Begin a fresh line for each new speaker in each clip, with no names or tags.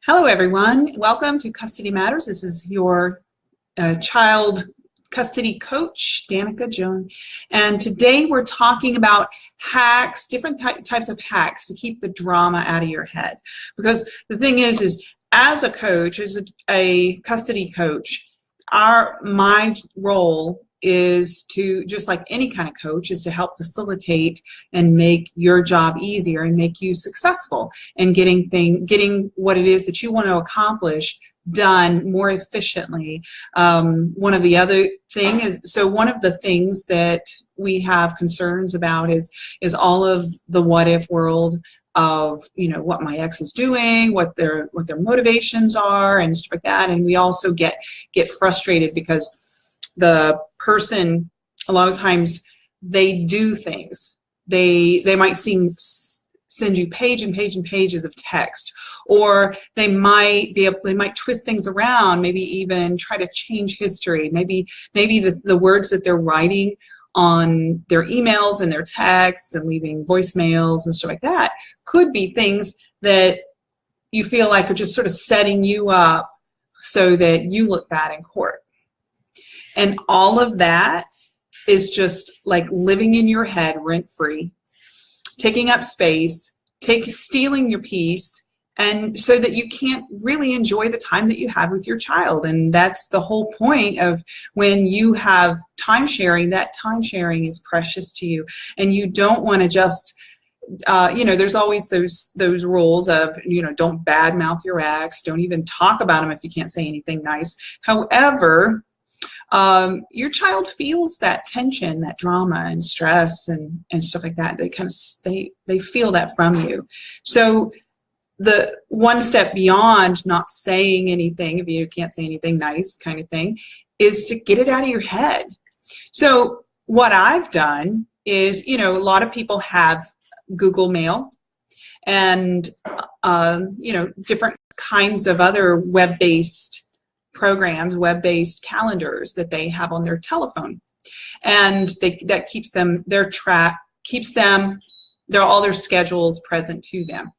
Hello, everyone. Welcome to Custody Matters. This is your child custody coach, Danica, Joan. And today we're talking about hacks, different types of hacks to keep the drama out of your head. Because the thing is as a coach, as a custody coach, my role is to, just like any kind of coach, is to help facilitate and make your job easier and make you successful in getting what it is that you want to accomplish done more efficiently. One of the things that we have concerns about is all of the what if world of, what my ex is doing, what their motivations are and stuff like that. And we also get frustrated because the person, a lot of times, they do things. They might send you page and pages of text, or they might twist things around, maybe even try to change history. Maybe the words that they're writing on their emails and their texts and leaving voicemails and stuff like that could be things that you feel like are just sort of setting you up so that you look bad in court. And all of that is just like living in your head rent-free, taking up space, stealing your peace, and so that you can't really enjoy the time that you have with your child. And that's the whole point of when you have time sharing. That time sharing is precious to you, and you don't want to just there's always those rules of, don't badmouth your ex, don't even talk about them if you can't say anything nice. However, your child feels that tension, that drama and stress and stuff like that. They feel that from you. So the one step beyond not saying anything, if you can't say anything nice kind of thing, is to get it out of your head. So what I've done is, a lot of people have Google Mail and, different kinds of other web-based programs, web-based calendars that they have on their telephone, and that keeps all their schedules present to them.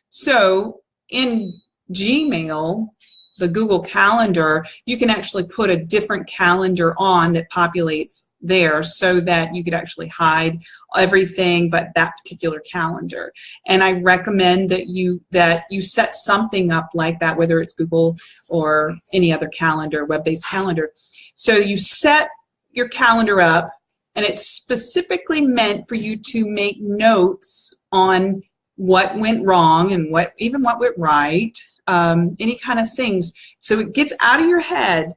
So in Gmail, the Google Calendar, you can actually put a different calendar on that populates there, so that you could actually hide everything but that particular calendar. And I recommend that you set something up like that, whether it's Google or any other calendar, web-based calendar. So you set your calendar up, and it's specifically meant for you to make notes on what went wrong and what went right, any kind of things. So it gets out of your head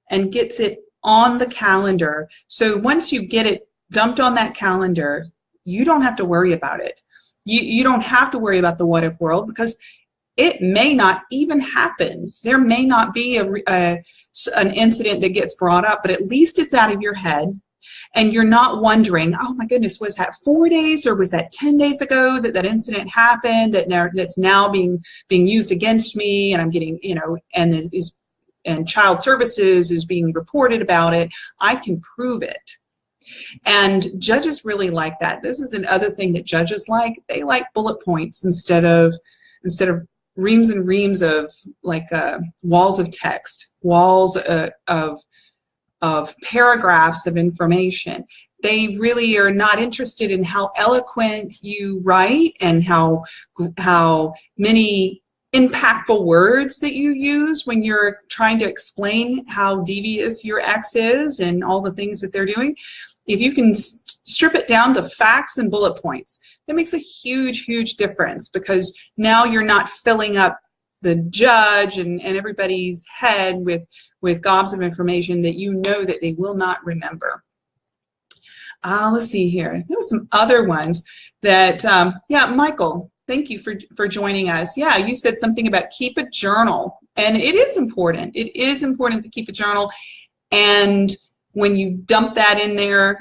and gets it on the calendar. So once you get it dumped on that calendar, you don't have to worry about it. You don't have to worry about the what if world, because it may not even happen. There may not be an incident that gets brought up, but at least it's out of your head. And you're not wondering, oh my goodness, was that 4 days or was that 10 days ago that incident happened that's now being used against me, and I'm getting, and child services is being reported about it. I can prove it. And judges really like that. This is another thing that judges like. They like bullet points instead of reams and reams of walls of text, walls of paragraphs of information. They really are not interested in how eloquent you write and how many impactful words that you use when you're trying to explain how devious your ex is and all the things that they're doing. If you can strip it down to facts and bullet points, that makes a huge, huge difference, because now you're not filling up the judge and everybody's head with gobs of information that that they will not remember. Let's see here. There were some other ones that, Michael, thank you for joining us. Yeah, you said something about keep a journal, and it is important. It is important to keep a journal, and when you dump that in there,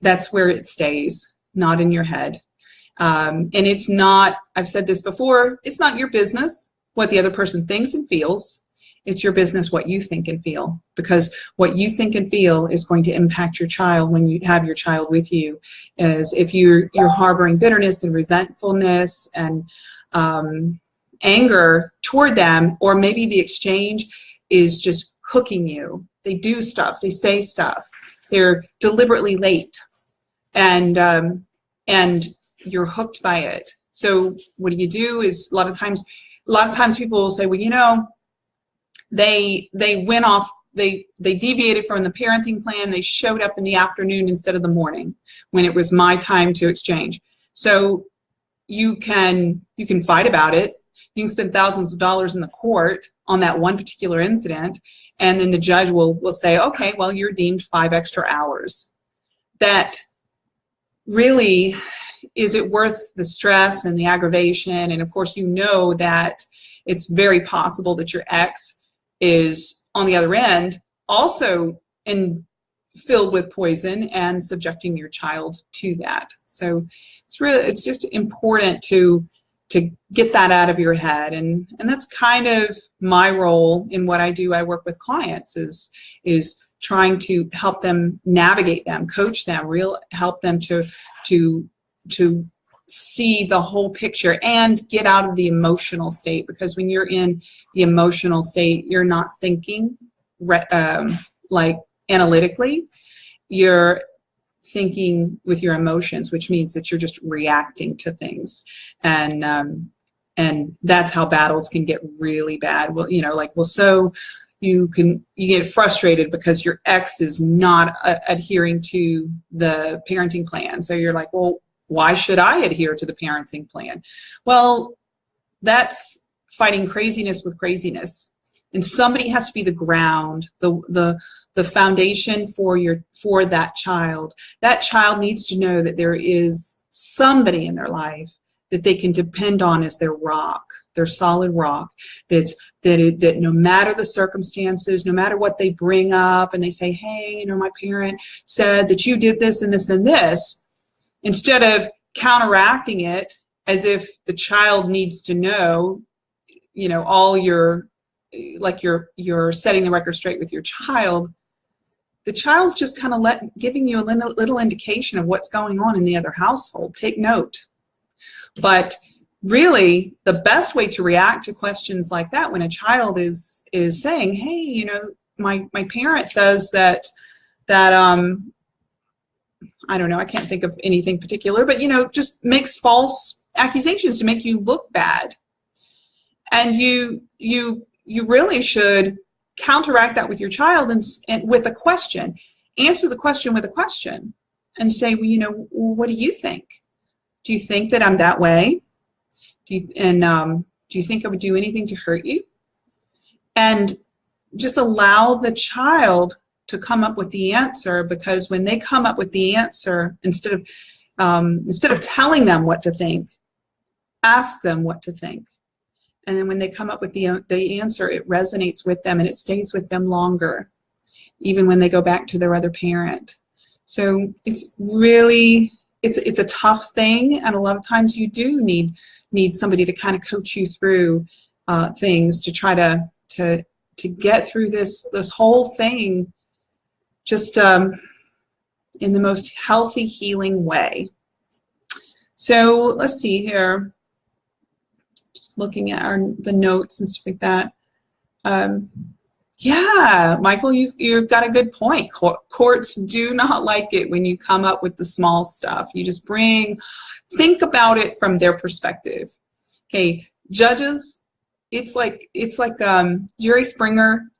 that's where it stays, not in your head. And it's not, I've said this before, it's not your business what the other person thinks and feels. It's your business what you think and feel, because what you think and feel is going to impact your child when you have your child with you. As if you're harboring bitterness and resentfulness and anger toward them, or maybe the exchange is just hooking you. They do stuff, they say stuff, they're deliberately late, and you're hooked by it. So what do you do is a lot of times people will say, well, you know, they went off, they deviated from the parenting plan. They showed up in the afternoon instead of the morning when it was my time to exchange. So you can fight about it. You can spend thousands of dollars in the court on that one particular incident, and then the judge will say, okay, well, you're deemed 5 extra hours. That really, is it worth the stress and the aggravation? And of course, you know that it's very possible that your ex is on the other end, also filled with poison and subjecting your child to that. So it's just important to get that out of your head, and that's kind of my role in what I do. I work with clients is trying to help them navigate them, coach them, help them to see the whole picture and get out of the emotional state, because when you're in the emotional state, you're not thinking like analytically, you're thinking with your emotions, which means that you're just reacting to things, and that's how battles can get really bad. Well, you know, like, well, so you get frustrated because your ex is not adhering to the parenting plan. So you're like, well, why should I adhere to the parenting plan? Well, that's fighting craziness with craziness. And somebody has to be the ground, the foundation for that child. That child needs to know that there is somebody in their life that they can depend on as their rock, their solid rock, that no matter the circumstances, no matter what they bring up and they say, hey, you know, my parent said that you did this and this and this, instead of counteracting it as if the child needs to know, you know, all your, like you're setting the record straight with your child, the child's just kind of giving you a little indication of what's going on in the other household. Take note. But really, the best way to react to questions like that, when a child is saying, hey, you know, my parent says that I don't know, I can't think of anything particular, but, you know, just makes false accusations to make you look bad. And you really should counteract that with your child and with a question. Answer the question with a question and say, well, you know, what do you think? Do you think that I'm that way? Do you think I would do anything to hurt you? And just allow the child to come up with the answer, because when they come up with the answer, instead of telling them what to think, ask them what to think. And then when they come up with the answer, it resonates with them and it stays with them longer, even when they go back to their other parent. So it's really, it's a tough thing, and a lot of times you do need somebody to kind of coach you through things to try to get through this whole thing just in the most healthy, healing way. So let's see here. Just looking at the notes and stuff like that. Yeah, Michael, you've got a good point. Courts do not like it when you come up with the small stuff. You just think about it from their perspective. Okay, judges, it's like Jerry Springer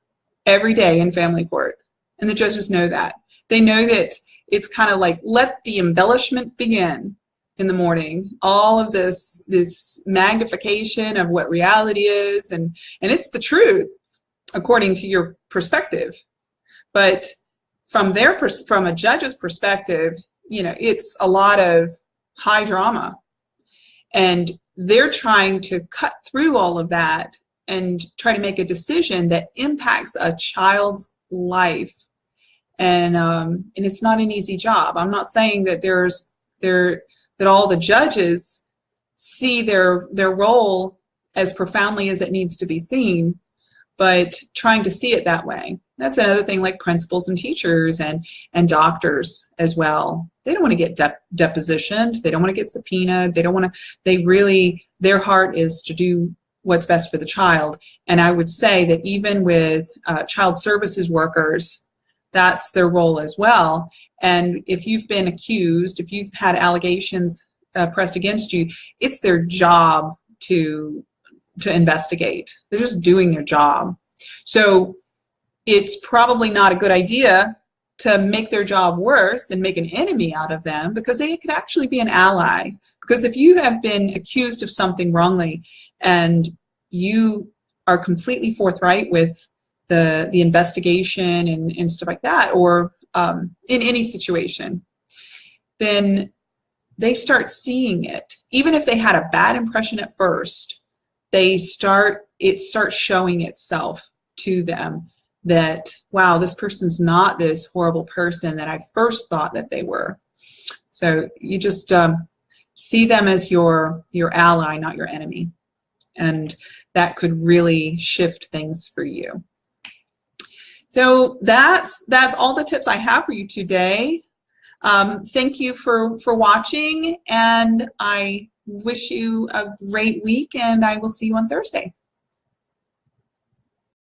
every day in family court. And the judges know that. They know that it's kind of like, let the embellishment begin in the morning. All of this magnification of what reality is, and it's the truth according to your perspective. But from a judge's perspective, you know, it's a lot of high drama. And they're trying to cut through all of that and try to make a decision that impacts a child's life. And it's not an easy job. I'm not saying that that all the judges see their role as profoundly as it needs to be seen, but trying to see it that way. That's another thing, like principals and teachers and doctors as well. They don't want to get depositioned. They don't want to get subpoenaed. They don't want to, their heart is to do what's best for the child. And I would say that even with child services workers, that's their role as well. And if you've been accused, if you've had allegations pressed against you, it's their job to investigate. They're just doing their job. So it's probably not a good idea to make their job worse and make an enemy out of them, because they could actually be an ally. Because if you have been accused of something wrongly and you are completely forthright with the investigation and stuff like that, or in any situation, then they start seeing it. Even if they had a bad impression at first, it starts showing itself to them that, wow, this person's not this horrible person that I first thought that they were. So you just see them as your ally, not your enemy. And that could really shift things for you. So that's all the tips I have for you today. Thank you for watching, and I wish you a great week, and I will see you on Thursday.